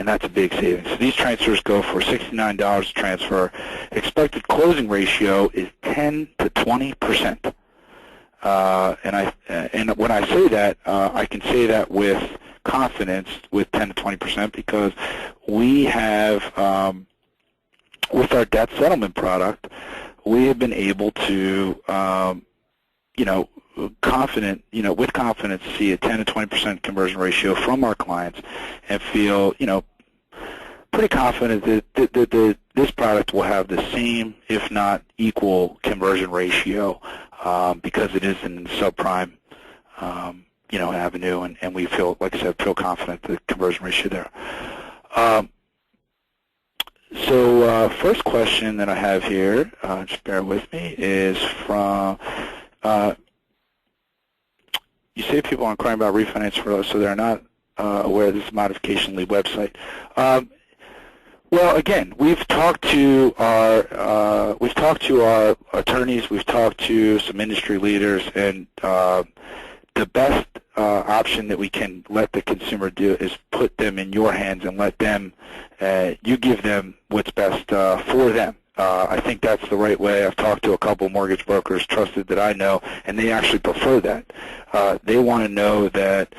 and that's a big savings. So these transfers go for $69 a transfer. Expected closing ratio is 10 to 20%. And when I say that, I can say that with confidence, with 10 to 20%, because we have, with our debt settlement product, we have been able to, with confidence, see a 10 to 20% conversion ratio from our clients, and feel, pretty confident that this product will have the same, if not equal, conversion ratio, because it is in subprime, avenue, and we feel, like I said, confident the conversion ratio there. So first question that I have here, just bear with me, is from, you say people are inquiring about refinance for us, so they're not aware of this modification lead website. Well, again, we've talked to our attorneys, we've talked to some industry leaders, and the best option that we can let the consumer do is put them in your hands and let them, you give them what's best for them. I think that's the right way. I've talked to a couple mortgage brokers, trusted, that I know, and they actually prefer that. They want to know that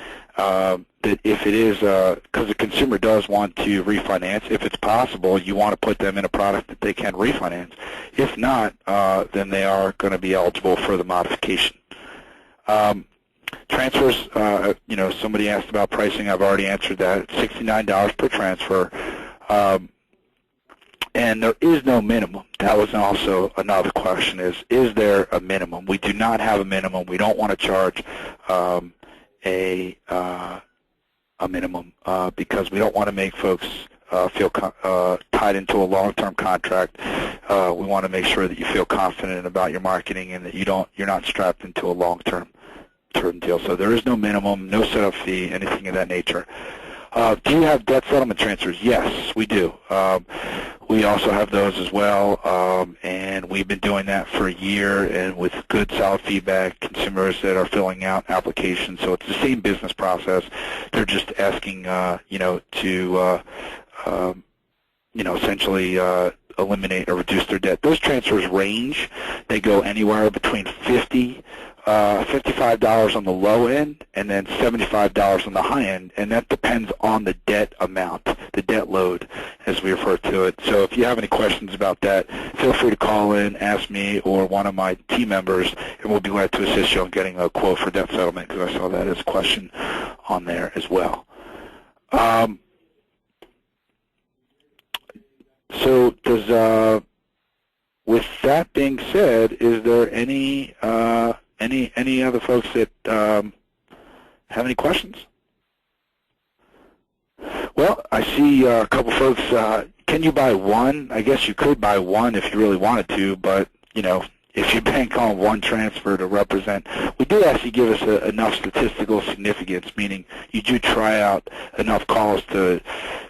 that if it is, because the consumer does want to refinance, if it's possible, you want to put them in a product that they can refinance. If not, then they are going to be eligible for the modification. Transfers, somebody asked about pricing. I've already answered that. It's $69 per transfer. And there is no minimum. That was also another question, is there a minimum? We do not have a minimum. We don't want to charge a minimum because we don't want to make folks feel tied into a long-term contract. We want to make sure that you feel confident about your marketing and that you're not strapped into a long-term deal. So there is no minimum, no setup fee, anything of that nature. Do you have debt settlement transfers? Yes, we do. We also have those as well, and we've been doing that for a year, and with good, solid feedback, consumers that are filling out applications. So it's the same business process. They're just asking, to, essentially eliminate or reduce their debt. Those transfers range. They go anywhere between $55 on the low end and then $75 on the high end, and that depends on the debt amount, the debt load, as we refer to it. So if you have any questions about that, feel free to call in, ask me, or one of my team members, and we'll be glad to assist you in getting a quote for debt settlement, because I saw that as a question on there as well. So does, with that being said, is there any other folks that have any questions? Well, I see a couple folks. Can you buy one? I guess you could buy one if you really wanted to, but if you bank on one transfer to represent, we do ask you give us enough statistical significance, meaning you do try out enough calls to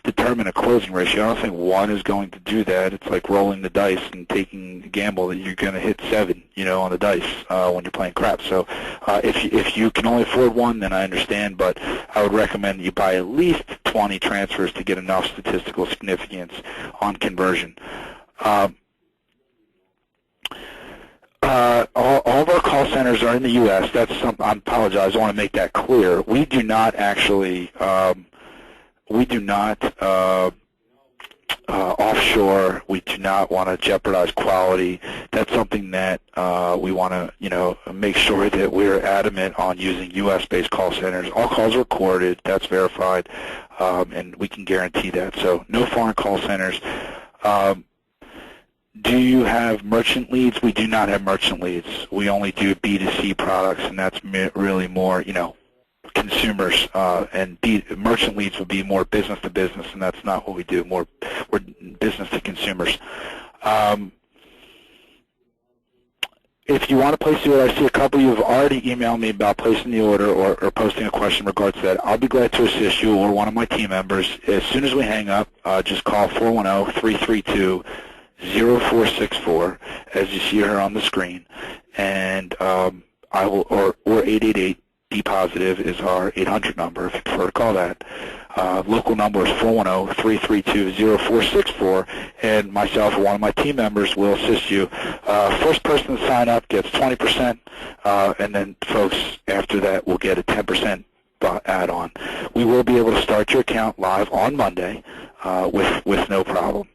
determine a closing ratio. I don't think one is going to do that. It's like rolling the dice and taking a gamble that you're going to hit 7, on the dice when you're playing craps. So if you can only afford one, then I understand, but I would recommend that you buy at least 20 transfers to get enough statistical significance on conversion. All of our call centers are in the U.S. That's something. I apologize. I want to make that clear. We do not actually. We do not offshore. We do not want to jeopardize quality. That's something that we want to, make sure that we're adamant on using U.S.-based call centers. All calls are recorded. That's verified, and we can guarantee that. So no foreign call centers. Do you have merchant leads? We do not have merchant leads. We only do B2C products, and that's really more, consumers. And merchant leads would be more business to business, and that's not what we do. We're business to consumers. If you want to place the order, I see a couple of you have already emailed me about placing the order or posting a question in regards to that. I'll be glad to assist you or one of my team members. As soon as we hang up, just call 410-332-0464, as you see her on the screen, and I will, or 888 B positive is our 800 number if you prefer to call that. Local number is 410-332-0464, and myself or one of my team members will assist you. First person to sign up gets 20%, and then folks after that will get a 10% add-on. We will be able to start your account live on Monday with no problem.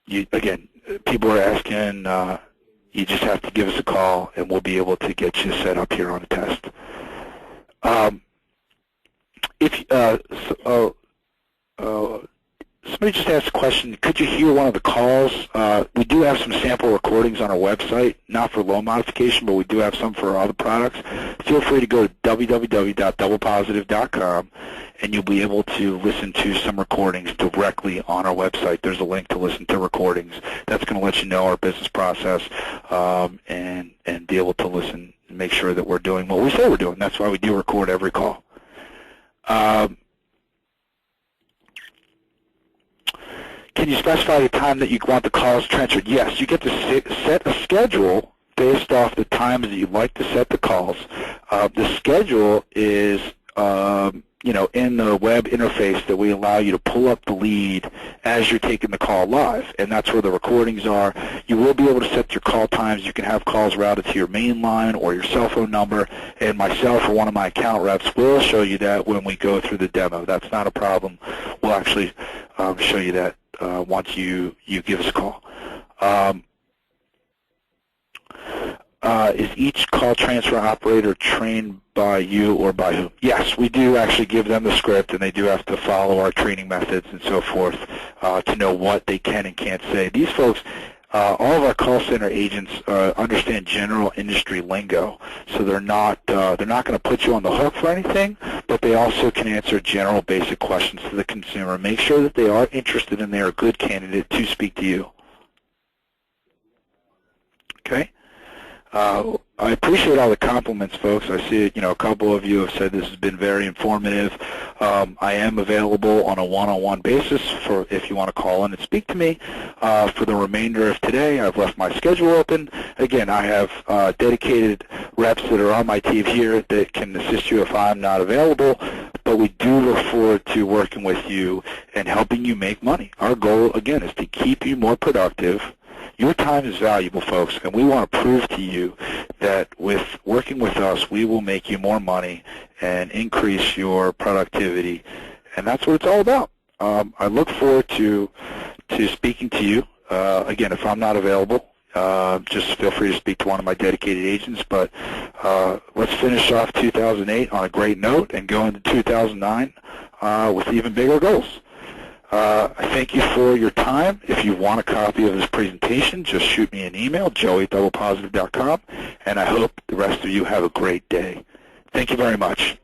Again, people are asking, you just have to give us a call, and we'll be able to get you set up here on a test. Somebody just asked a question, could you hear one of the calls? We do have some sample recordings on our website, not for loan modification, but we do have some for our other products. Feel free to go to www.doublepositive.com, and you'll be able to listen to some recordings directly on our website. There's a link to listen to recordings. That's going to let you know our business process and be able to listen and make sure that we're doing what we say we're doing. That's why we do record every call. Can you specify the time that you want the calls transferred? Yes, you get to set a schedule based off the times that you'd like to set the calls. The schedule is, in the web interface that we allow you to pull up the lead as you're taking the call live, and that's where the recordings are. You will be able to set your call times. You can have calls routed to your main line or your cell phone number, and myself or one of my account reps will show you that when we go through the demo. That's not a problem. We'll actually show you that once you give us a call. Is each call transfer operator trained by you or by whom? Yes, we do actually give them the script, and they do have to follow our training methods and so forth to know what they can and can't say. These folks, all of our call center agents understand general industry lingo, so they're not going to put you on the hook for anything, but they also can answer general basic questions to the consumer. Make sure that they are interested and they are a good candidate to speak to you. Okay? I appreciate all the compliments, folks. I see a couple of you have said this has been very informative. I am available on a one-on-one basis for if you want to call in and speak to me. For the remainder of today, I've left my schedule open. Again, I have dedicated reps that are on my team here that can assist you if I'm not available, but we do look forward to working with you and helping you make money. Our goal, again, is to keep you more productive. Your time is valuable, folks, and we want to prove to you that with working with us, we will make you more money and increase your productivity, and that's what it's all about. I look forward to speaking to you. Again, if I'm not available, just feel free to speak to one of my dedicated agents, but let's finish off 2008 on a great note and go into 2009 with even bigger goals. I thank you for your time. If you want a copy of this presentation, just shoot me an email, joey@doublepositive.com, and I hope the rest of you have a great day. Thank you very much.